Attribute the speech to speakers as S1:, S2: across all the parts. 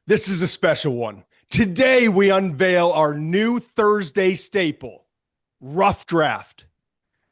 S1: This is a special one. Today, we unveil our new Thursday staple, Rough Draft.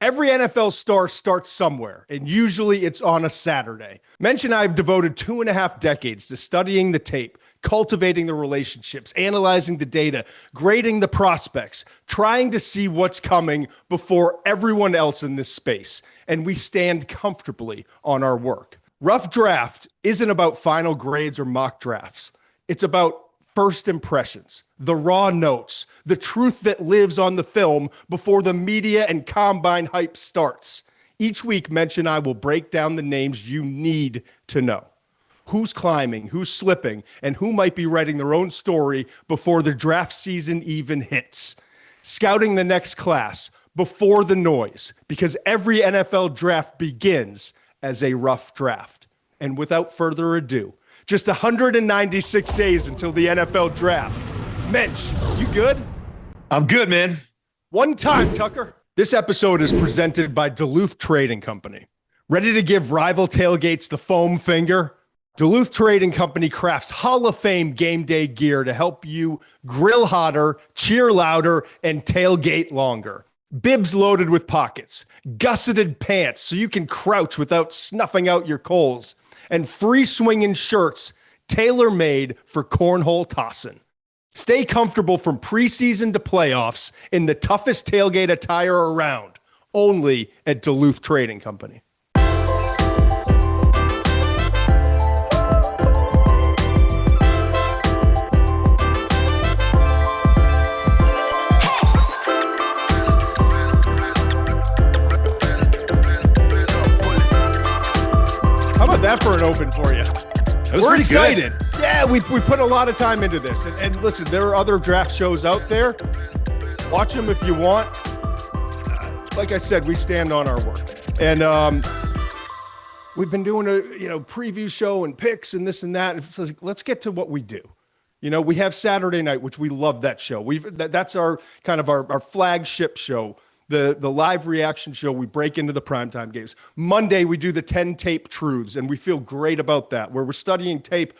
S1: Every NFL star starts somewhere, and usually it's on a Saturday. Mench and I have devoted 2.5 decades to studying the tape, cultivating the relationships, analyzing the data, grading the prospects, trying to see what's coming before everyone else in this space, and we stand comfortably on our work. Rough Draft isn't about final grades or mock drafts. It's about first impressions, the raw notes, the truth that lives on the film before the media and combine hype starts. Each week, Mench and I will break down the names you need to know. Who's climbing, who's slipping, and who might be writing their own story before the draft season even hits. Scouting the next class before the noise, because every NFL draft begins as a rough draft. And without further ado, just 196 days until the NFL draft. Mench, you good?
S2: I'm good, man.
S1: One time, Tucker. This episode is presented by Duluth Trading Company. Ready to give rival tailgates the foam finger? Duluth Trading Company crafts Hall of Fame game day gear to help you grill hotter, cheer louder, and tailgate longer. Bibs loaded with pockets, gusseted pants so you can crouch without snuffing out your coals, and free swinging shirts tailor-made for cornhole tossing. Stay comfortable from preseason to playoffs in the toughest tailgate attire around, only at Duluth Trading Company. How about that for an open for you? We're excited. Good. Yeah, we put a lot of time into this. And listen, there are other draft shows out there. Watch them if you want. Like I said, we stand on our work. And we've been doing a preview show and picks and this and that. It's like, let's get to what we do. We have Saturday night, which we love that show. That's our kind of our flagship show. The live reaction show, we break into the primetime games. Monday, we do the 10 tape truths, and we feel great about that, where we're studying tape,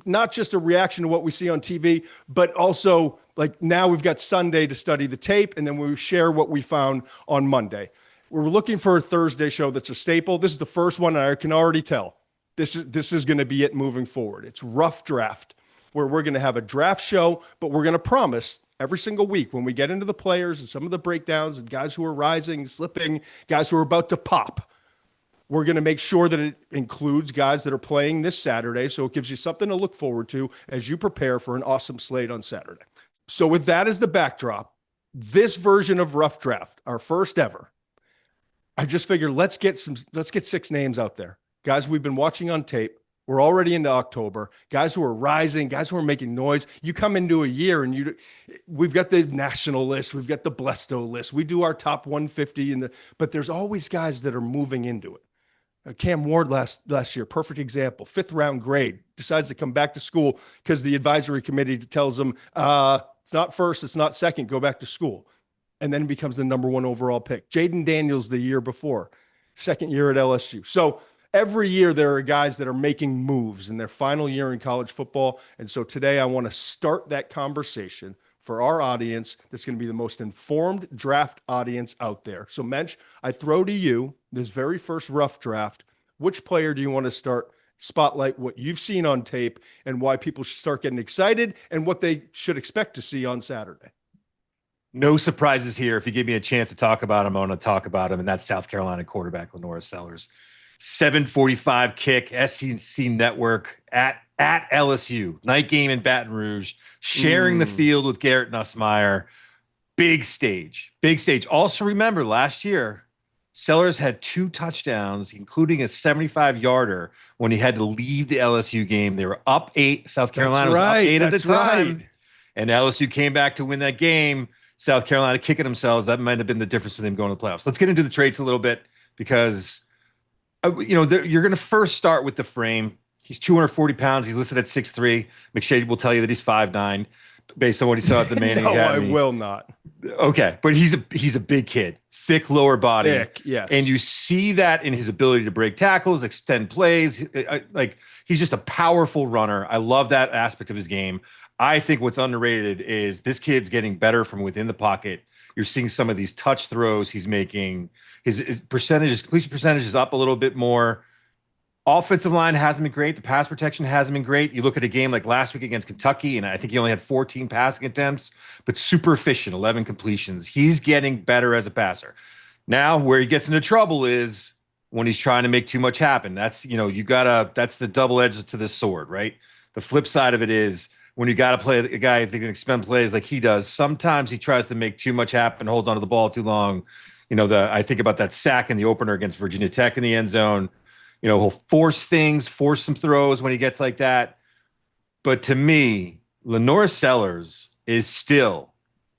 S1: not just a reaction to what we see on TV, but also, like, now we've got Sunday to study the tape, and then we share what we found on Monday. We're looking for a Thursday show that's a staple. This is the first one, and I can already tell. This is going to be it moving forward. It's Rough Draft, where we're going to have a draft show, but we're going to promise every single week when we get into the players and some of the breakdowns and guys who are rising, slipping, guys who are about to pop, we're going to make sure that it includes guys that are playing this Saturday, so it gives you something to look forward to as you prepare for an awesome slate on Saturday. So with that as the backdrop, this version of Rough Draft, our first ever, I just figured let's get 6 names out there. Guys we've been watching on tape. We're already into October. Guys who are rising, guys who are making noise. You come into a year and we've got the national list, we've got the Blesto list. We do our top 150 but there's always guys that are moving into it. Cam Ward last year, perfect example. 5th round grade, decides to come back to school because the advisory committee tells him it's not first, it's not second, go back to school. And then becomes the number 1 overall pick. Jaden Daniels the year before, 2nd year at LSU. So every year there are guys that are making moves in their final year in college football. And so today I want to start that conversation for our audience that's going to be the most informed draft audience out there. So Mench, I throw to you this very first Rough Draft. Which player do you want to start? Spotlight what you've seen on tape and why people should start getting excited and what they should expect to see on Saturday.
S2: No surprises here. If you give me a chance to talk about him, I want to talk about him, and that's South Carolina quarterback LaNorris Sellers. 7:45 kick, SEC Network at LSU. Night game in Baton Rouge, sharing the field with Garrett Nussmeier. Big stage. Also remember, last year, Sellers had 2 touchdowns, including a 75-yarder when he had to leave the LSU game. They were up 8. South Carolina was up 8 at the time. Right. And LSU came back to win that game. South Carolina kicking themselves. That might have been the difference with them going to the playoffs. Let's get into the traits a little bit because you're going to first start with the frame. He's 240 pounds. He's listed at 6'3". McShay will tell you that he's 5'9". based on what he saw at the Manning
S1: No,
S2: Academy?
S1: I will not.
S2: Okay, but he's a big kid, thick lower body,
S1: Thick, yes.
S2: And you see that in his ability to break tackles, extend plays. Like he's just a powerful runner. I love that aspect of his game. I think what's underrated is this kid's getting better from within the pocket. You're seeing some of these touch throws he's making. His completion percentage is up a little bit more. Offensive line hasn't been great. The pass protection hasn't been great. You look at a game like last week against Kentucky, and I think he only had 14 passing attempts, but super efficient, 11 completions. He's getting better as a passer. Now, where he gets into trouble is when he's trying to make too much happen. That's, that's the double edge to this sword, right? The flip side of it is when you got to play a guy that can expend plays like he does, sometimes he tries to make too much happen, holds onto the ball too long. I think about that sack in the opener against Virginia Tech in the end zone. He'll force some throws when he gets like that. But to me, LaNorris Sellers is still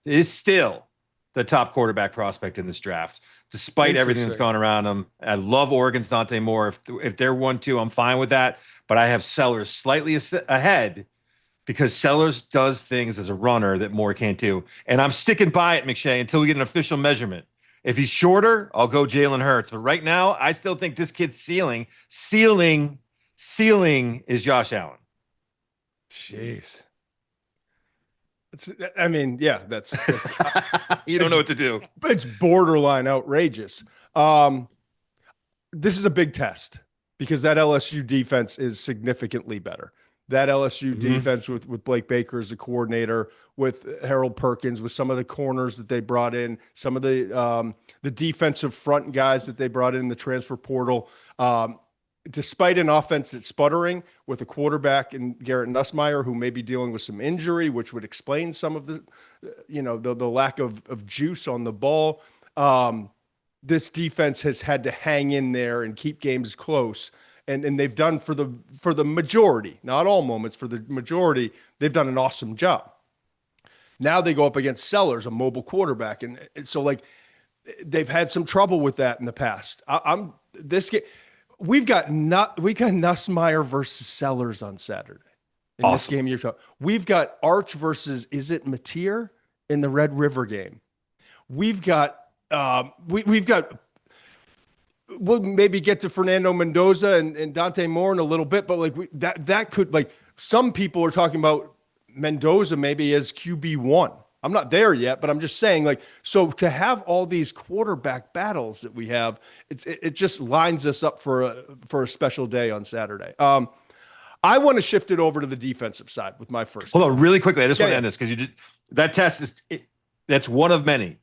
S2: the top quarterback prospect in this draft, despite everything that's gone around him. I love Oregon's Dante Moore. If they're 1-2, I'm fine with that. But I have Sellers slightly ahead because Sellers does things as a runner that Moore can't do. And I'm sticking by it, McShay, until we get an official measurement. If he's shorter, I'll go Jalen Hurts. But right now, I still think this kid's ceiling is Josh Allen.
S1: Jeez. That's
S2: you don't know what to do.
S1: It's borderline outrageous. This is a big test because that LSU defense is significantly better. That LSU defense with Blake Baker as a coordinator, with Harold Perkins, with some of the corners that they brought in, some of the defensive front guys that they brought in the transfer portal. Despite an offense that's sputtering, with a quarterback in Garrett Nussmeier who may be dealing with some injury, which would explain some of the lack of juice on the ball. This defense has had to hang in there and keep games close. And they've done for the majority, not all moments, for the majority, they've done an awesome job. Now they go up against Sellers, a mobile quarterback. And so they've had some trouble with that in the past. This game, we got Nussmeier versus Sellers on Saturday. In this game you're talking. We've got Arch versus, is it Mateer in the Red River game? We've got, we'll maybe get to Fernando Mendoza and Dante Moore in a little bit, but that could, some people are talking about Mendoza maybe as QB1. I'm not there yet, but I'm just saying, so to have all these quarterback battles that we have, it just lines us up for a special day on Saturday. I want to shift it over to the defensive side with my first.
S2: Hold on, really quickly. I just want to end this because that test that's one of many.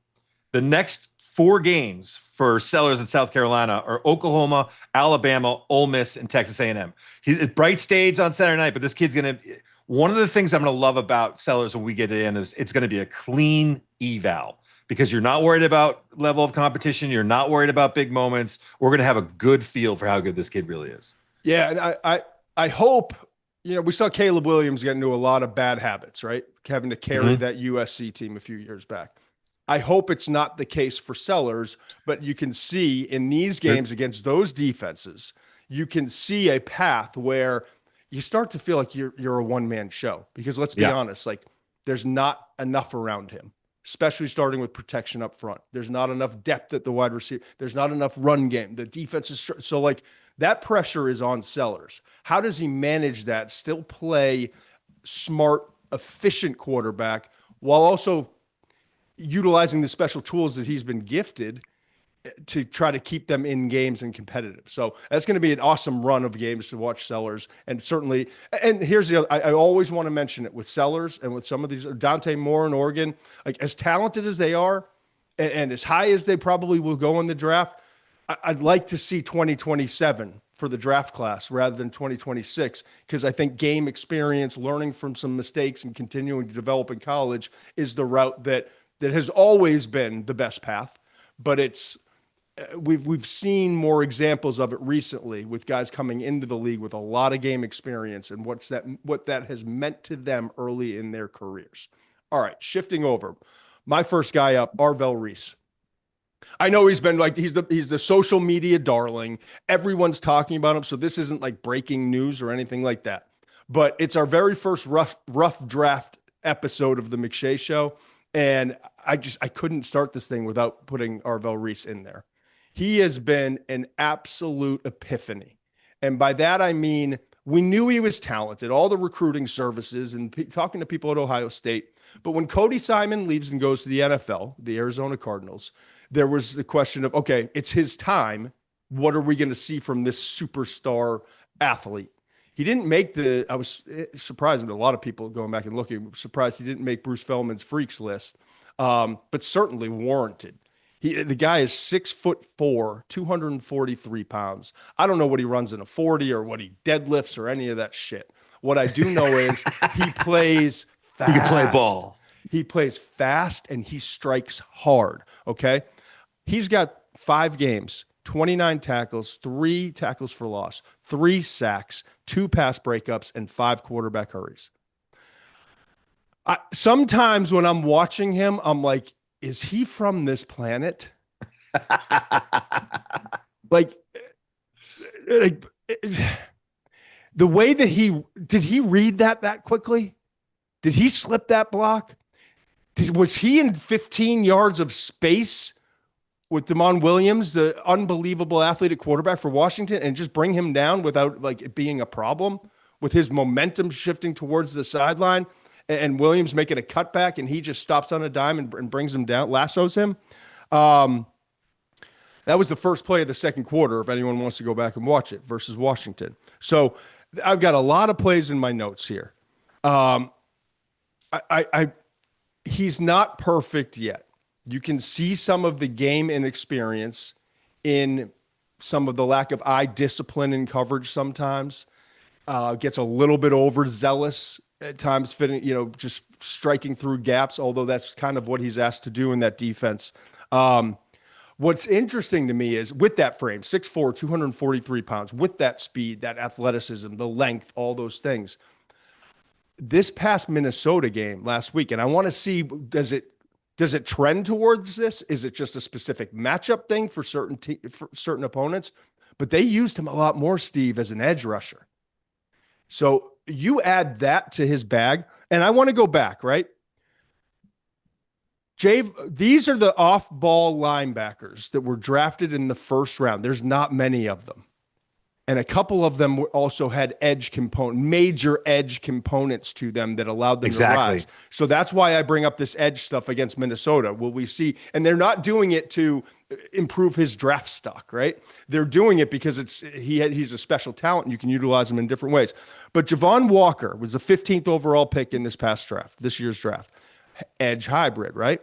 S2: The next 4 games for Sellers in South Carolina are Oklahoma, Alabama, Ole Miss, and Texas A&M. Bright stage on Saturday night, but this kid's going to. One of the things I'm going to love about Sellers when we get in is it's going to be a clean eval because you're not worried about level of competition. You're not worried about big moments. We're going to have a good feel for how good this kid really is.
S1: Yeah, and I hope, we saw Caleb Williams get into a lot of bad habits, right? Having to carry that USC team a few years back. I hope it's not the case for Sellers, but you can see in these games against those defenses, you can see a path where you start to feel like you're a one-man show because let's be honest, there's not enough around him, especially starting with protection up front. There's not enough depth at the wide receiver. There's not enough run game. The defense is so that pressure is on Sellers. How does he manage that? Still play smart, efficient quarterback while also utilizing the special tools that he's been gifted to try to keep them in games and competitive. So that's going to be an awesome run of games to watch Sellers. And certainly, and here's the other, I always want to mention it with Sellers and with some of these, Dante Moore in Oregon, as talented as they are and as high as they probably will go in the draft, I'd like to see 2027 for the draft class rather than 2026, because I think game experience, learning from some mistakes and continuing to develop in college is the route that has always been the best path. But we've seen more examples of it recently with guys coming into the league with a lot of game experience and what that has meant to them early in their careers. All right, shifting over. My first guy up, Arvell Reese. I know he's been he's the social media darling. Everyone's talking about him, so this isn't breaking news or anything like that. But it's our very first rough draft episode of the McShay Show, and I couldn't start this thing without putting Arvell Reese in there. He has been an absolute epiphany. And by that, I mean, we knew he was talented, all the recruiting services and talking to people at Ohio State. But when Cody Simon leaves and goes to the NFL, the Arizona Cardinals, there was the question of, okay, it's his time. What are we going to see from this superstar athlete? He didn't make I was surprised, a lot of people going back and looking, surprised he didn't make Bruce Feldman's freaks list, but certainly warranted. The guy is 6'4", 243 pounds. I don't know what he runs in a 40 or what he deadlifts or any of that shit. What I do know is he plays fast.
S2: He can play ball.
S1: He plays fast and he strikes hard. Okay. He's got 5 games, 29 tackles, 3 tackles for loss, 3 sacks, 2 pass breakups, and 5 quarterback hurries. Sometimes when I'm watching him, I'm like, is he from this planet? like the way that did he read that quickly? Did he slip that block? Was he in 15 yards of space with Damon Williams, the unbelievable athlete at quarterback for Washington, and just bring him down without like it being a problem with his momentum shifting towards the sideline and Williams making a cutback and he just stops on a dime and brings him down, lassos him? That was the first play of the second quarter, if anyone wants to go back and watch it, versus Washington. So I've got a lot of plays in my notes here. He's not perfect yet. You can see some of the game inexperience in some of the lack of eye discipline in coverage sometimes. Gets a little bit overzealous at times, fitting, just striking through gaps, although that's kind of what he's asked to do in that defense. What's interesting to me is with that frame, 6'4", 243 pounds, with that speed, that athleticism, the length, all those things. This past Minnesota game last week, and I want to see, does it trend towards this? Is it just a specific matchup thing for certain opponents? But they used him a lot more, Steve, as an edge rusher. So you add that to his bag, and I want to go back, right? These are the off-ball linebackers that were drafted in the first round. There's not many of them. And a couple of them also had major edge components to them that allowed them to rise. So that's why I bring up this edge stuff against Minnesota. Will we see? And they're not doing it to improve his draft stock, right? They're doing it because he's a special talent and you can utilize him in different ways. But Javon Walker was the 15th overall pick in this year's draft. Edge hybrid, right?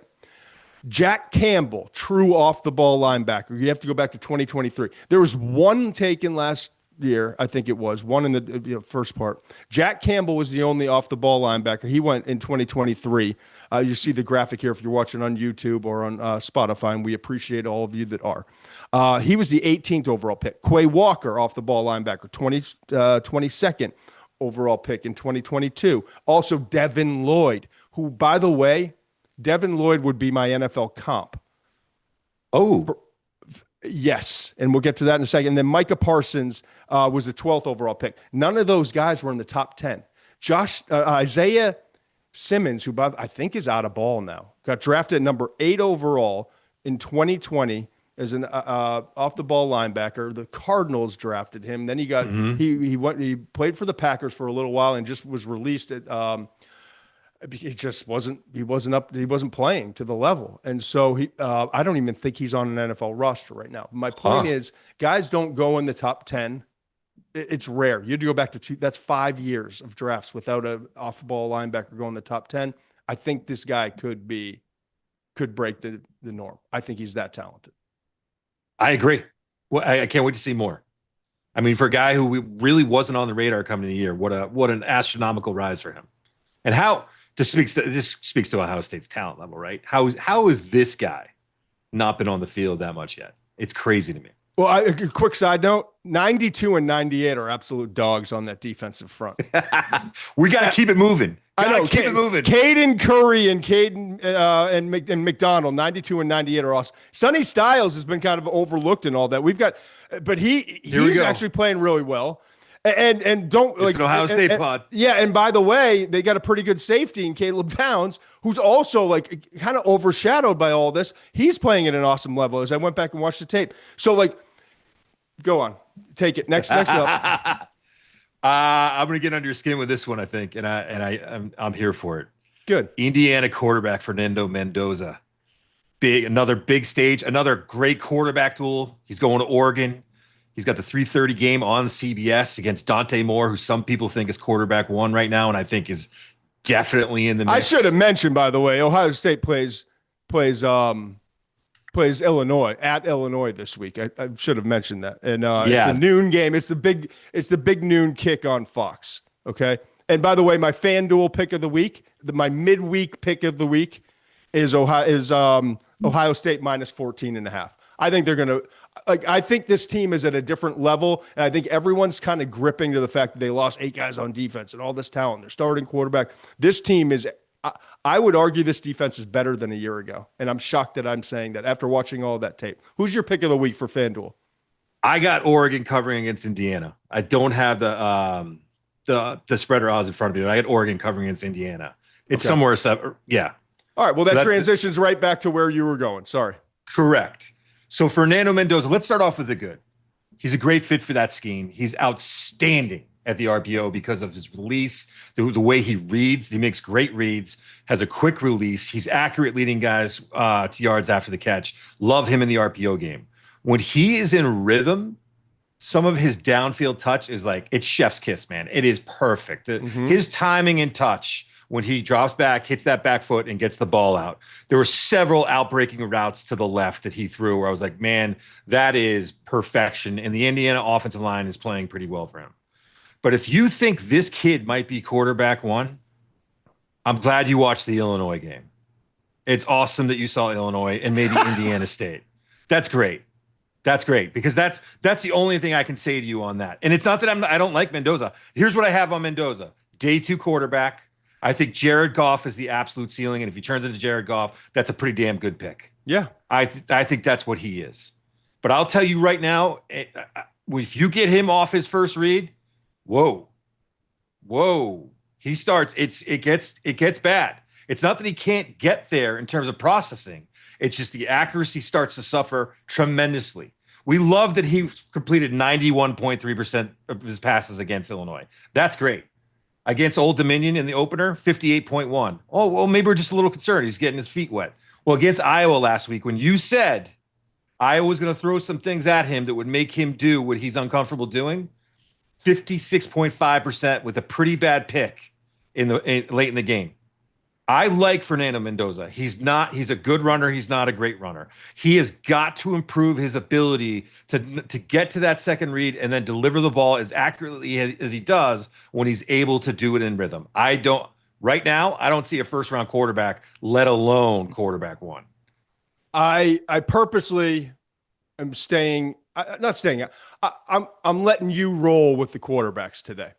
S1: Jack Campbell, true off-the-ball linebacker. You have to go back to 2023. There was one taken last year, I think it was, one in the first part. Jack Campbell was the only off-the-ball linebacker. He went in 2023. You see the graphic here if you're watching on YouTube or on Spotify, and we appreciate all of you that are. He was the 18th overall pick. Quay Walker, off-the-ball linebacker, 22nd overall pick in 2022. Also, Devin Lloyd, who, by the way, Devin Lloyd would be my NFL comp.
S2: Oh,
S1: yes. And we'll get to that in a second. And then Micah Parsons was the 12th overall pick. None of those guys were in the top 10. Isaiah Simmons, who I think is out of ball now, got drafted at number 8 overall in 2020 as an off-the-ball linebacker. The Cardinals drafted him. Then he got he played for the Packers for a little while and just was released at he wasn't playing to the level. And so I don't even think he's on an NFL roster right now. My point is, guys don't go in the top 10. It's rare. You had to go back to that's 5 years of drafts without an off-ball linebacker going in the top 10. I think this guy could break the norm. I think he's that talented.
S2: I agree. Well, I can't wait to see more. I mean, for a guy who really wasn't on the radar coming into the year, what an astronomical rise for him. And how this speaks to Ohio State's talent level, right? How is this guy not been on the field that much yet? It's crazy to me.
S1: Well, a quick side note, 92 and 98 are absolute dogs on that defensive front.
S2: We got to keep it moving.
S1: I know.
S2: Keep it moving.
S1: Caden Curry and and McDonald, 92 and 98 are awesome. Sonny Styles has been kind of overlooked in all that. But he's actually playing really well. And don't
S2: it's an Ohio State pod.
S1: Yeah, and by the way, they got a pretty good safety in Caleb Downs, who's also like kind of overshadowed by all this. He's playing at an awesome level. As I went back and watched the tape, so like, go on, take it next up.
S2: I'm gonna get under your skin with this one, I think, and I'm here for it.
S1: Good.
S2: Indiana quarterback Fernando Mendoza, another big stage, another great quarterback duel. He's going to Oregon. He's got the 3:30 game on CBS against Dante Moore, who some people think is quarterback one right now, and I think is definitely in the mix.
S1: I should have mentioned, by the way, Ohio State plays Illinois at Illinois this week. I should have mentioned that. And It's a noon game. It's the big noon kick on Fox. Okay. And by the way, my FanDuel pick of the week, my midweek pick of the week is Ohio State minus 14.5. I think they're going to, I think this team is at a different level. And I think everyone's kind of gripping to the fact that they lost 8 guys on defense and all this talent. They're starting quarterback. This team is, I would argue this defense is better than a year ago. And I'm shocked that I'm saying that after watching all of that tape. Who's your pick of the week for FanDuel?
S2: I got Oregon covering against Indiana. I don't have the spreader odds in front of me, but I got Oregon covering against Indiana. It's somewhere, yeah.
S1: All right. Well, that transitions right back to where you were going. Sorry.
S2: Correct. So Fernando Mendoza, let's start off with the good. He's a great fit for that scheme. He's outstanding at the RPO because of his release, the way he reads. He makes great reads, has a quick release. He's accurate leading guys to yards after the catch. Love him in the RPO game. When he is in rhythm, some of his downfield touch is like, it's chef's kiss, man. It is perfect. His timing and touch when he drops back, hits that back foot, and gets the ball out. There were several outbreaking routes to the left that he threw where I was like, man, that is perfection. And the Indiana offensive line is playing pretty well for him. But if you think this kid might be quarterback one, I'm glad you watched the Illinois game. It's awesome that you saw Illinois and maybe Indiana State. That's great. That's great because that's the only thing I can say to you on that. And it's not that I don't like Mendoza. Here's what I have on Mendoza. Day 2 quarterback. I think Jared Goff is the absolute ceiling, and if he turns into Jared Goff, that's a pretty damn good pick.
S1: Yeah.
S2: I think that's what he is. But I'll tell you right now, if you get him off his first read, whoa, he starts. It gets bad. It's not that he can't get there in terms of processing. It's just the accuracy starts to suffer tremendously. We love that he completed 91.3% of his passes against Illinois. That's great. Against Old Dominion in the opener, 58.1. Oh, well, maybe we're just a little concerned. He's getting his feet wet. Well, against Iowa last week, when you said Iowa was going to throw some things at him that would make him do what he's uncomfortable doing, 56.5% with a pretty bad pick late in the game. I like Fernando Mendoza. He's a good runner. He's not a great runner. He has got to improve his ability to get to that second read and then deliver the ball as accurately as he does when he's able to do it in rhythm. Right now, I don't see a first round quarterback, let alone quarterback one.
S1: I purposely am I'm letting you roll with the quarterbacks today.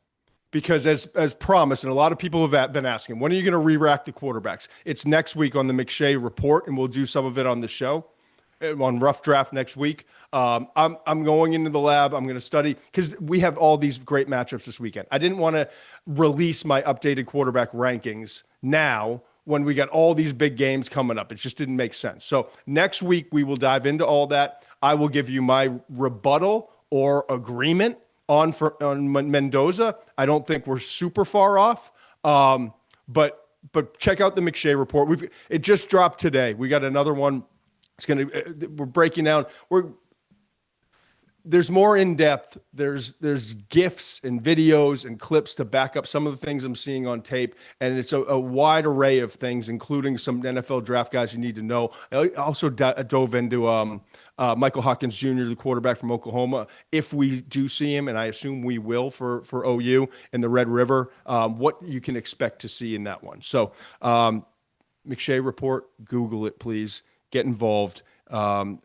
S1: Because as promised, and a lot of people have been asking, when are you going to re-rack the quarterbacks? It's next week on the McShay Report, and we'll do some of it on the show, on Rough Draft next week. I'm going into the lab. I'm going to study because we have all these great matchups this weekend. I didn't want to release my updated quarterback rankings now when we got all these big games coming up. It just didn't make sense. So next week, we will dive into all that. I will give you my rebuttal or agreement on Mendoza. I don't think we're super far off. But check out the McShay Report. It just dropped today. We got another one. We're breaking down. There's more in depth. There's GIFs and videos and clips to back up some of the things I'm seeing on tape. And it's a wide array of things, including some NFL draft guys you need to know. I also dove into Michael Hawkins Jr., the quarterback from Oklahoma. If we do see him, and I assume we will for OU in the Red River, what you can expect to see in that one. So McShay Report, Google it, please. Get involved. And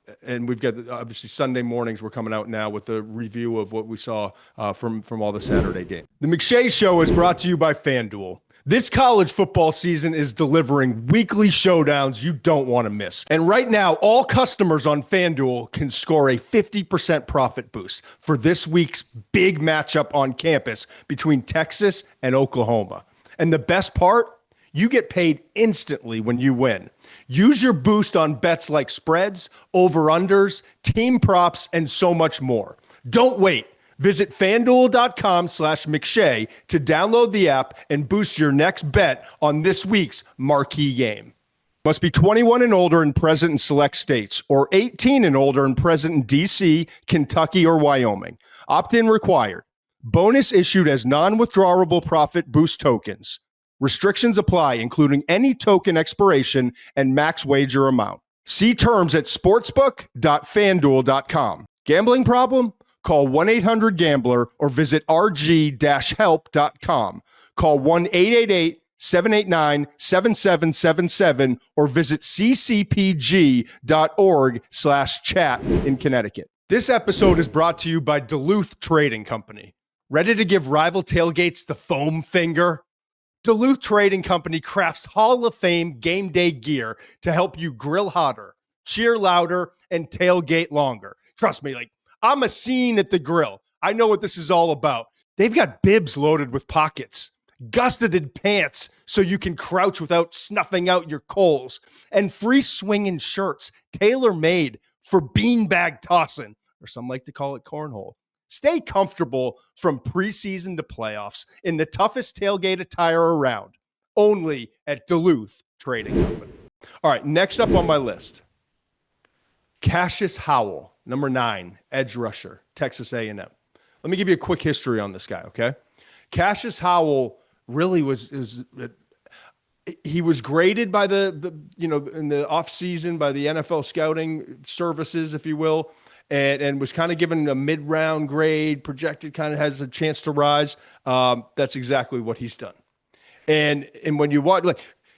S1: we've got obviously Sunday mornings. We're coming out now with a review of what we saw from all the Saturday game. The McShay Show is brought to you by FanDuel. This college football season is delivering weekly showdowns you don't want to miss. And right now, all customers on FanDuel can score a 50% profit boost for this week's big matchup on campus between Texas and Oklahoma. And the best part, you get paid instantly when you win. Use your boost on bets like spreads, over-unders, team props, and so much more. Don't wait. Visit FanDuel.com/McShay to download the app and boost your next bet on this week's marquee game. Must be 21 and older and present in select states, or 18 and older and present in D.C., Kentucky, or Wyoming. Opt-in required. Bonus issued as non-withdrawable profit boost tokens. Restrictions apply, including any token expiration and max wager amount. See terms at sportsbook.fanduel.com. Gambling problem? Call 1-800-GAMBLER or visit rg-help.com. Call 1-888-789-7777 or visit ccpg.org/chat in Connecticut. This episode is brought to you by Duluth Trading Company. Ready to give rival tailgates the foam finger? Duluth Trading Company crafts Hall of Fame game day gear to help you grill hotter, cheer louder, and tailgate longer. Trust me, I'm a scene at the grill. I know what this is all about. They've got bibs loaded with pockets, gusseted pants so you can crouch without snuffing out your coals, and free swinging shirts tailor-made for beanbag tossing, or some like to call it cornhole. Stay comfortable from preseason to playoffs in the toughest tailgate attire around, only at Duluth Trading Company. All right, next up on my list, Cashius Howell. Number 9, edge rusher, Texas A&M. Let me give you a quick history on this guy, okay? Cashius Howell really was graded by the in the offseason by the NFL scouting services, if you will, and was kind of given a mid-round grade, projected kind of has a chance to rise. That's exactly what he's done. And when you watch,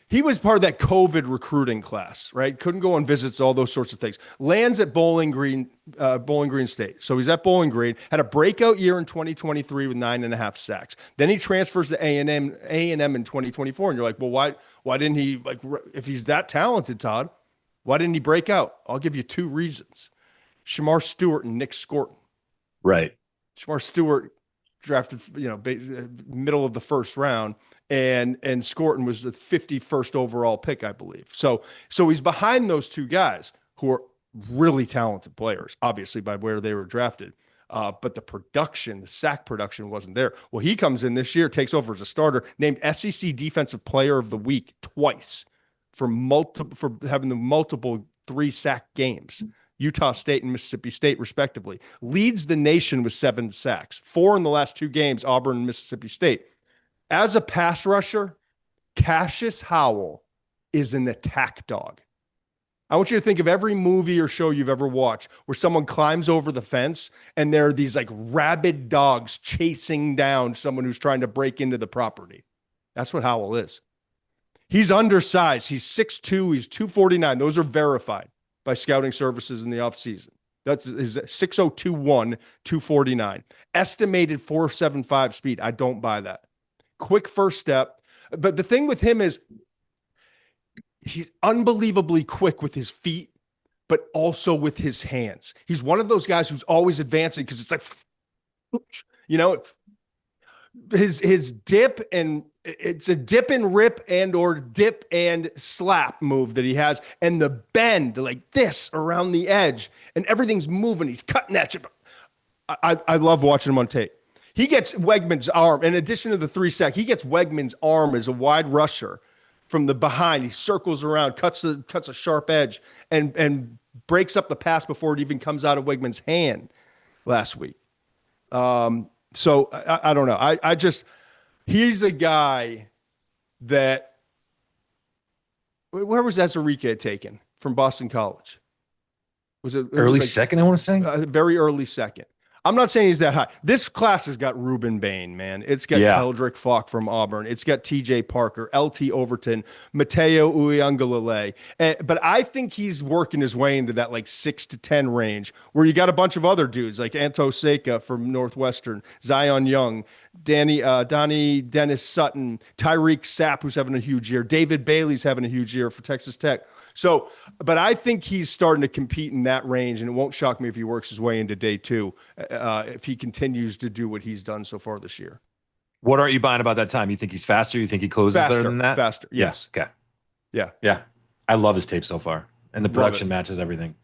S1: he was part of that COVID recruiting class, right? Couldn't go on visits, all those sorts of things. Lands at Bowling Green State. So he's at Bowling Green, had a breakout year in 2023 with 9.5 sacks. Then he transfers to A&M in 2024. And you're like, well, why didn't he, if he's that talented, Todd, why didn't he break out? I'll give you 2 reasons. Shamar Stewart and Nick Scorton.
S2: Right.
S1: Shamar Stewart drafted, middle of the first round. And Scorton was the 51st overall pick, I believe. So he's behind those 2 guys who are really talented players, obviously by where they were drafted. But the sack production wasn't there. Well, he comes in this year, takes over as a starter, named SEC Defensive Player of the Week twice for having the multiple 3-sack games. Utah State and Mississippi State, respectively. Leads the nation with 7 sacks, 4 in the last 2 games, Auburn and Mississippi State. As a pass rusher, Cashius Howell is an attack dog. I want you to think of every movie or show you've ever watched where someone climbs over the fence and there are these rabid dogs chasing down someone who's trying to break into the property. That's what Howell is. He's undersized. He's 6'2". He's 249. Those are verified by scouting services in the offseason. That's his 6'0", 249. Estimated 4.75 speed. I don't buy that. Quick first step. But the thing with him is he's unbelievably quick with his feet, but also with his hands. He's one of those guys who's always advancing because it's his dip, and it's a dip and rip or dip and slap move that he has, and the bend like this around the edge, and everything's moving. He's cutting at you. I love watching him on tape. He gets Wegman's arm. In addition to the 3-sack, he gets Wegman's arm as a wide rusher from the behind. He circles around, cuts a sharp edge, and breaks up the pass before it even comes out of Wegman's hand last week. So I don't know. He's a guy that, where was Ezerike taken from Boston College? Was it
S2: early second? I want to say
S1: very early second. I'm not saying he's that high. This class has got Ruben Bain, man. It's got Eldrick Falk from Auburn. It's got T.J. Parker, L.T. Overton, Mateo Uiagalelei. But I think he's working his way into that 6 to 10 range where you got a bunch of other dudes like Anto Seika from Northwestern, Zion Young, Donnie Dennis Sutton, Tyreek Sapp, who's having a huge year. David Bailey's having a huge year for Texas Tech. So, but I think he's starting to compete in that range, and it won't shock me if he works his way into day two, if he continues to do what he's done so far this year.
S2: What aren't you buying about that time? You think he's faster? You think he closes better than that?
S1: Faster, yes.
S2: Yeah. Okay.
S1: Yeah.
S2: I love his tape so far, and the production matches everything.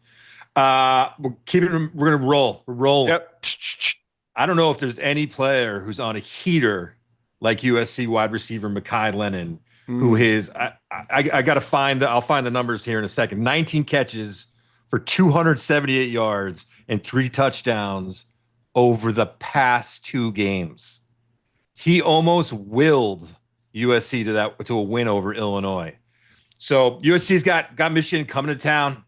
S2: We're gonna roll. We're rolling.
S1: Yep.
S2: I don't know if there's any player who's on a heater like USC wide receiver Makai Lennon, who is. I gotta find I'll find the numbers here in a second. 19 catches for 278 yards and 3 touchdowns over the past 2 games. He almost willed USC to a win over Illinois. So USC's got Michigan coming to town.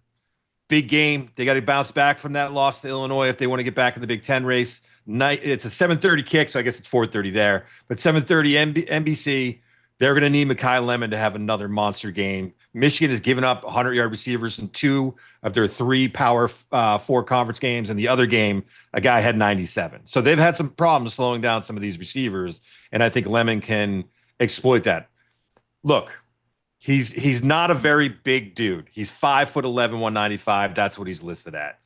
S2: Big game. They got to bounce back from that loss to Illinois if they want to get back in the Big Ten race. It's a 7:30 kick, so I guess it's 4:30 there. But 7:30 NBC, they're going to need Makai Lemon to have another monster game. Michigan has given up 100-yard receivers in 2 of their 3 Power 4 conference games, and the other game, a guy had 97. So they've had some problems slowing down some of these receivers, and I think Lemon can exploit that. Look, he's not a very big dude. He's 5'11", 195. That's what he's listed at.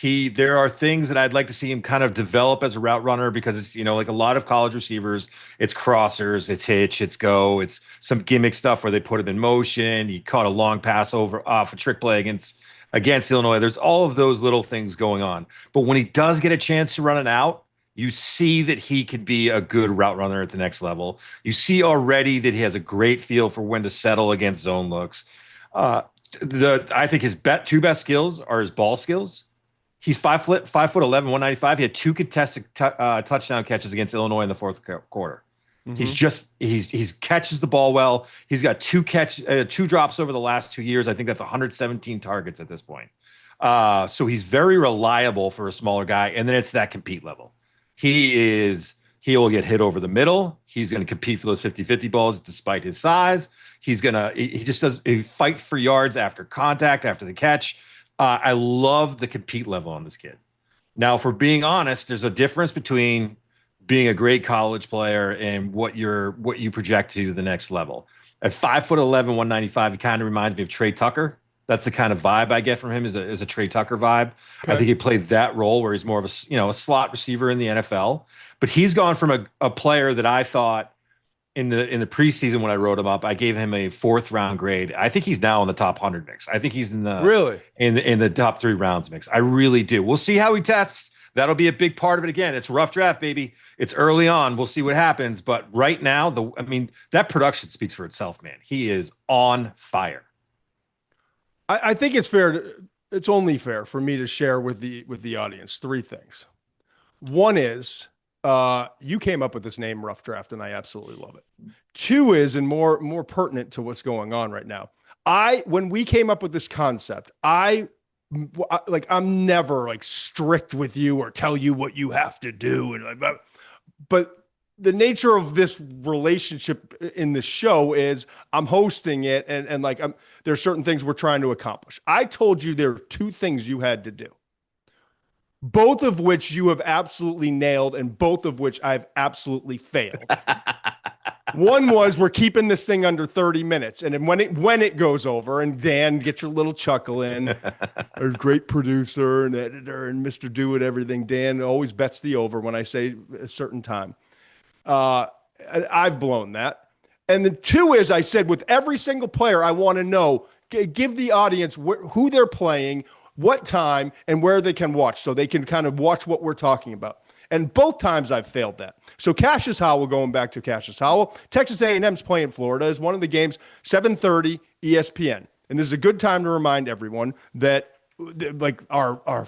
S2: There are things that I'd like to see him kind of develop as a route runner, because it's, like a lot of college receivers, it's crossers, it's hitch, it's go, it's some gimmick stuff where they put him in motion. He caught a long pass off a trick play against Illinois. There's all of those little things going on. But when he does get a chance to run it out, you see that he could be a good route runner at the next level. You see already that he has a great feel for when to settle against zone looks. I think his 2 best skills are his ball skills. He's 5'11", 195. He had 2 contested touchdown catches against Illinois in the fourth quarter. Mm-hmm. He's catches the ball well. He's got 2 drops over the last 2 years. I think that's 117 targets at this point. So he's very reliable for a smaller guy. And then it's that compete level. He will get hit over the middle. He's going to compete for those 50-50 balls despite his size. He fights for yards after contact, after the catch. I love the compete level on this kid. Now, for being honest, there's a difference between being a great college player and what you project to the next level. At 5'11", 195, he kind of reminds me of Trey Tucker. That's the kind of vibe I get from him, is a Trey Tucker vibe. Okay. I think he played that role where he's more of a slot receiver in the NFL. But he's gone from a player that I thought in the preseason when I wrote him up, I gave him a 4th round grade. I think he's now in the top 100 mix. I think he's in the top 3 rounds mix. I really do. We'll see how he tests. That'll be a big part of it. Again, it's a rough draft, baby. It's early on. We'll see what happens. But right now, that production speaks for itself, man. He is on fire.
S1: I think it's it's only fair for me to share with the audience 3 things. One is, you came up with this name, Rough Draft, and I absolutely love it. 2 is, and more pertinent to what's going on right now. When we came up with this concept, I'm never strict with you or tell you what you have to do, but the nature of this relationship in the show is I'm hosting it, and there's certain things we're trying to accomplish. I told you there are 2 things you had to do, both of which you have absolutely nailed, and both of which I've absolutely failed. One was, we're keeping this thing under 30 minutes. And then when it goes over, and Dan, get your little chuckle in, our great producer and editor and Mr. Do It Everything, Dan always bets the over when I say a certain time. I've blown that. And then 2 is, I said, with every single player, I want to know, give the audience who they're playing, what time, and where they can watch, so they can kind of watch what we're talking about. And both times I've failed that. So Cashius Howell, going back to Cashius Howell, Texas A&M's playing Florida, is one of the games, 7:30 ESPN. And this is a good time to remind everyone that our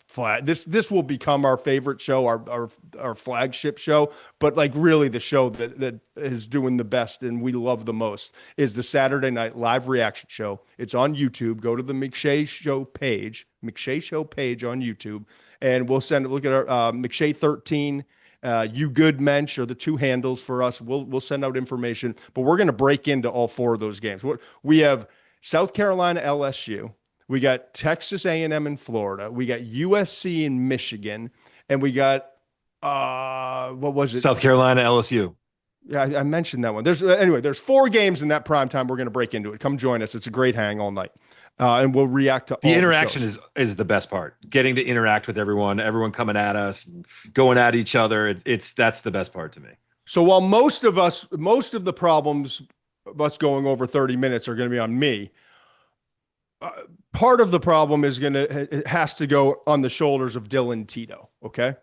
S1: flag, this will become our favorite show, our flagship show, but really the show that is doing the best and we love the most is the Saturday night live reaction show. It's on YouTube. Go to the McShay Show page on YouTube, and we'll look at our McShay 13. You Good Mensch are the 2 handles for us. We'll send out information, but we're going to break into all 4 of those games. We have South Carolina, LSU. We got Texas A&M in Florida. We got USC in Michigan, and we got What was it?
S2: South Carolina, LSU.
S1: Yeah, I mentioned that one. There's 4 games in that prime time. We're going to break into it. Come join us. It's a great hang all night. And we'll react to
S2: the
S1: all
S2: interaction
S1: the shows.
S2: is the best part. Getting to interact with everyone coming at us, going at each other. That's the best part to me.
S1: So while most of the problems of us going over 30 minutes are going to be on me, part of the problem it has to go on the shoulders of Dylan Tito. Okay.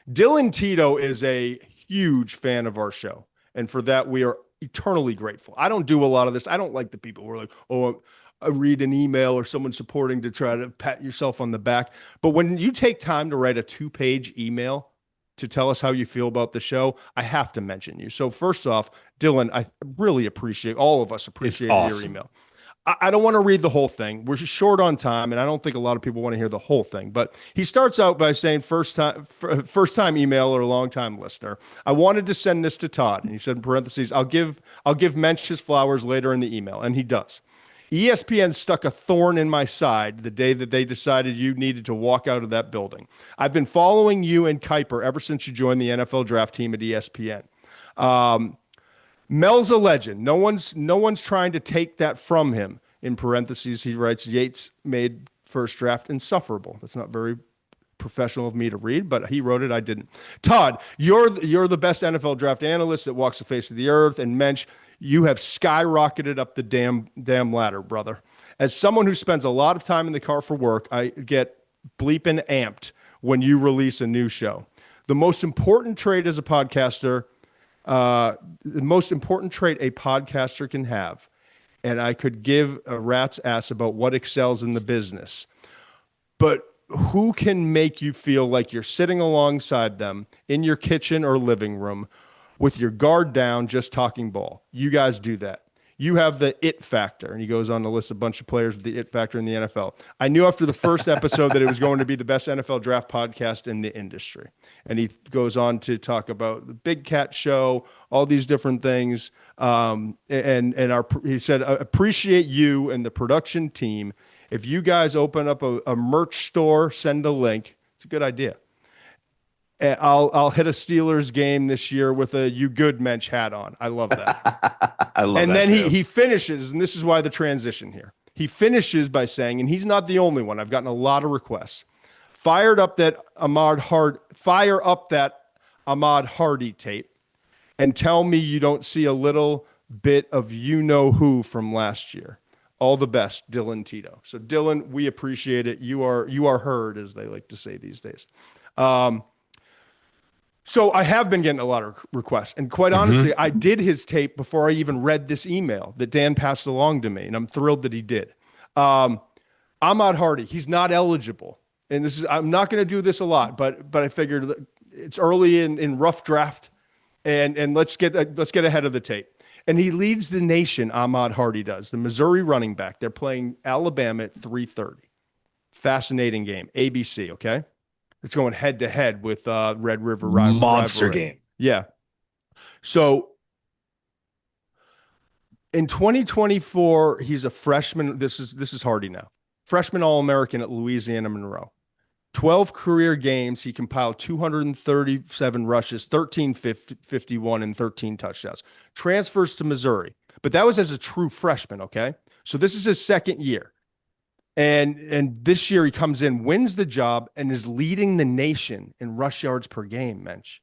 S1: Dylan Tito is a huge fan of our show. And for that, we are eternally grateful. I don't do a lot of this. I don't like the people who are like, oh, I read an email or someone supporting to try to pat yourself on the back. But when you take time to write a 2-page email to tell us how you feel about the show, I have to mention you. So first off, Dylan, I really appreciate, all of us appreciate your email. I don't want to read the whole thing. We're short on time, and I don't think a lot of people want to hear the whole thing. But he starts out by saying, first time emailer, long time listener. I wanted to send this to Todd, and he said in parentheses, I'll give Muench his flowers later in the email, and he does. ESPN stuck a thorn in my side the day that they decided you needed to walk out of that building. I've been following you and Kuiper ever since you joined the NFL draft team at ESPN. Mel's a legend. No one's trying to take that from him. In parentheses, he writes, Yates made first draft insufferable. That's not very professional of me to read, but he wrote it. I didn't. Todd, you're the best NFL draft analyst that walks the face of the earth. And Muench, you have skyrocketed up the damn ladder, brother. As someone who spends a lot of time in the car for work, I get bleeping amped when you release a new show. The most important trait as a podcaster, the most important trait a podcaster can have, and I could give a rat's ass about what excels in the business, but who can make you feel like you're sitting alongside them in your kitchen or living room with your guard down, just talking ball? You guys do that. You have the it factor. And he goes on to list a bunch of players with the it factor in the NFL. I knew after the first episode that it was going to be the best NFL draft podcast in the industry. And he goes on to talk about the Big Cat Show, all these different things. He said, I appreciate you and the production team. If you guys open up a merch store, send a link. It's a good idea. And I'll hit a Steelers game this year with a "You Good Muench" hat on. I love that.
S2: I love
S1: and
S2: that.
S1: And then
S2: too.
S1: he finishes, and this is why the transition here. He finishes by saying, and he's not the only one. I've gotten a lot of requests. Fire up that Ahmad Hardy tape, and tell me you don't see a little bit of you know who from last year. All the best, Dylan Tito. So Dylan, we appreciate it. You are heard, as they like to say these days. So I have been getting a lot of requests, and quite honestly, I did his tape before I even read this email that Dan passed along to me, and I'm thrilled that he did. Ahmad Hardy, he's not eligible, and I'm not going to do this a lot, but I figured it's early in rough draft, and let's get ahead of the tape. And he leads the nation. Ahmad Hardy does. The Missouri running back. They're playing Alabama at 3:30. Fascinating game. ABC. Okay. It's going head to head with Red River rivalry.
S2: Monster game.
S1: Yeah. So in 2024, he's a freshman. This is Hardy now. Freshman All-American at Louisiana Monroe. 12 career games. He compiled 237 rushes, 1351, and 13 touchdowns. Transfers to Missouri. But that was as a true freshman, okay? So this is his second year. And this year he comes in, wins the job, and is leading the nation in rush yards per game, Muench.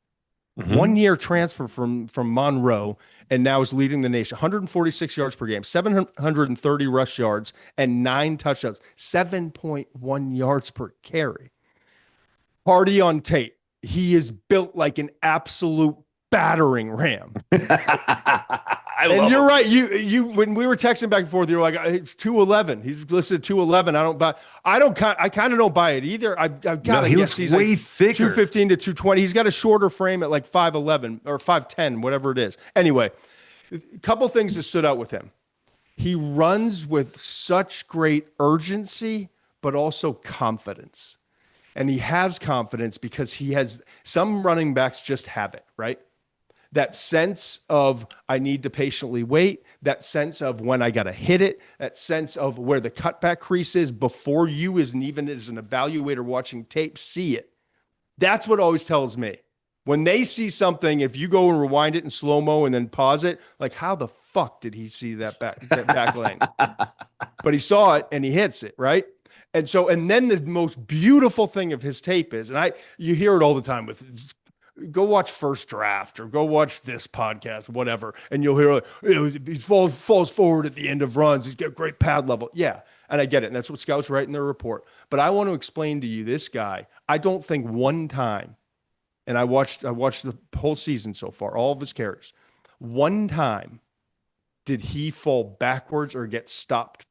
S1: 1 year transfer from Monroe, and now is leading the nation. 146 yards per game, 730 rush yards, and 9 touchdowns, 7.1 yards per carry. Hardy on tape. He is built like an absolute battering ram. And you're right. You when we were texting back and forth, you were like, it's 211. He's listed 211. I kind of don't buy it either. I've got to guess he's
S2: way
S1: like
S2: thicker.
S1: 215 to 220. He's got a shorter frame at like 5'11 or 5'10, whatever it is. Anyway, a couple things that stood out with him. He runs with such great urgency, but also confidence. And he has confidence because he has some running backs just have it, right? That sense of I need to patiently wait, that sense of when I got to hit it, that sense of where the cutback crease is before you, even as an evaluator watching tape, see it. That's what always tells me When they see something, if you go and rewind it in slow-mo and then pause it, like how the fuck did he see that back lane? But he saw it and he hits it, right? And then the most beautiful thing of his tape is, and you hear it all the time with, go watch First Draft or go watch this podcast, whatever, and you'll hear he falls forward at the end of runs. He's got great pad level. Yeah, and I get it, and that's what scouts write in their report. But I want to explain to you this guy. I don't think one time, and I watched the whole season so far, all of his carries, one time did he fall backwards or get stopped.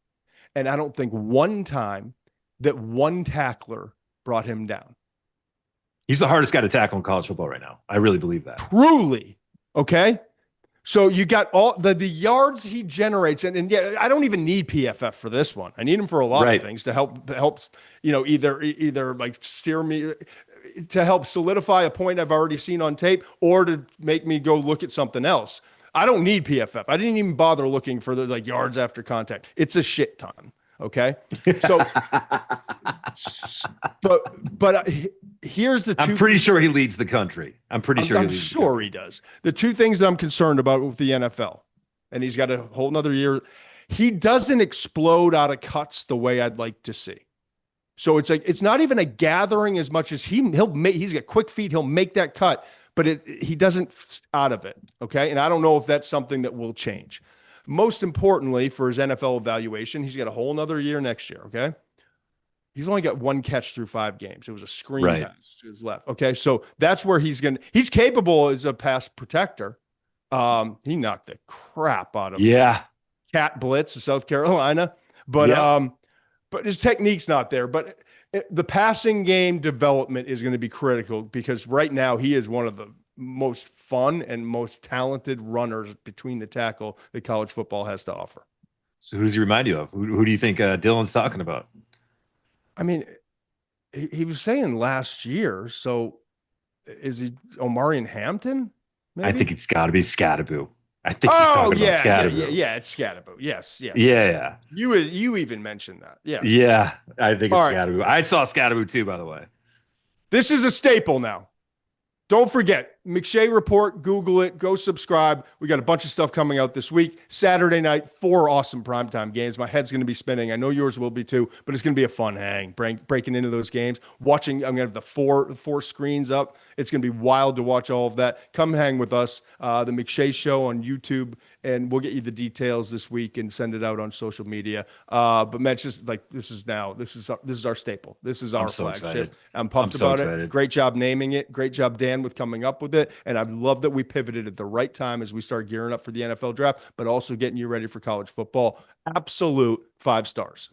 S1: And I don't think one time that one tackler brought him down.
S2: He's the hardest guy to tackle in college football right now. I really believe that.
S1: Truly. Okay. So you got all the yards he generates. And yeah, I don't even need PFF for this one. I need him for a lot of things to help, either like steer me, to help solidify a point I've already seen on tape, or to make me go look at something else. I don't need PFF. I didn't even bother looking for the yards after contact. It's a shit ton. Okay. So, but here's the two.
S2: I'm pretty sure he leads the country. I'm
S1: sure he does. The two things that I'm concerned about with the NFL, and he's got a whole nother year. He doesn't explode out of cuts the way I'd like to see. So it's like, it's not even a gathering as much as he's got quick feet. He'll make that cut, but he doesn't out of it. Okay. And I don't know if that's something that will change. Most importantly for his NFL evaluation, he's got a whole nother year next year. Okay. He's only got one catch through 5 games. It was a screen pass to his left. Okay. So that's where he's capable as a pass protector. He knocked the crap out of Cat Blitz of South Carolina, but his technique's not there. But the passing game development is going to be critical, because right now he is one of the most fun and most talented runners between the tackle that college football has to offer.
S2: So who does he remind you of? Who do you think Dylan's talking about?
S1: I mean, he was saying last year. So is he Omarion Hampton? Maybe?
S2: I think it's got to be Scatterbo. I think he's talking about Scatterbo.
S1: Yeah, it's Scatterbo. Yes.
S2: Yeah.
S1: You even mentioned that. Yeah.
S2: Yeah, I think it's Scatterbo. I saw Scatterbo too, by the way.
S1: This is a staple now. Don't forget, McShay Report, Google it, go subscribe. We got a bunch of stuff coming out this week. Saturday night, 4 awesome primetime games. My head's going to be spinning. I know yours will be too, but it's going to be a fun hang, breaking into those games. I'm going to have the four screens up. It's going to be wild to watch all of that. Come hang with us, the McShay Show on YouTube, and we'll get you the details this week and send it out on social media. But Matt, just like this is our staple. This is our flagship. I'm pumped about it. Great job naming it. Great job, Dan, with coming up with it. And I love that we pivoted at the right time as we start gearing up for the NFL draft, but also getting you ready for college football. Absolute 5 stars.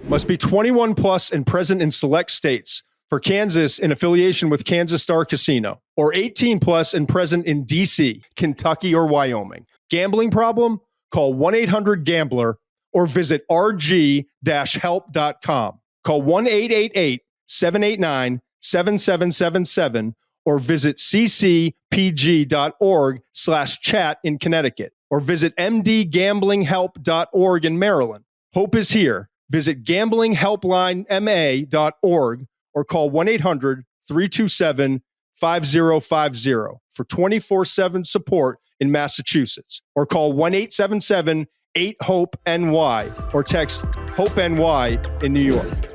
S1: Must be 21 plus and present in select states. For Kansas, in affiliation with Kansas Star Casino, or 18 plus and present in DC, Kentucky, or Wyoming. Gambling problem? Call 1-800-GAMBLER or visit rg-help.com. Call 1-888-789-7777 or visit ccpg.org/chat in Connecticut, or visit mdgamblinghelp.org in Maryland. Hope is here. Visit gamblinghelplinema.org or call 1-800-327-5050 for 24/7 support in Massachusetts, or call 1-877-8-HOPE-NY or text HOPE-NY in New York.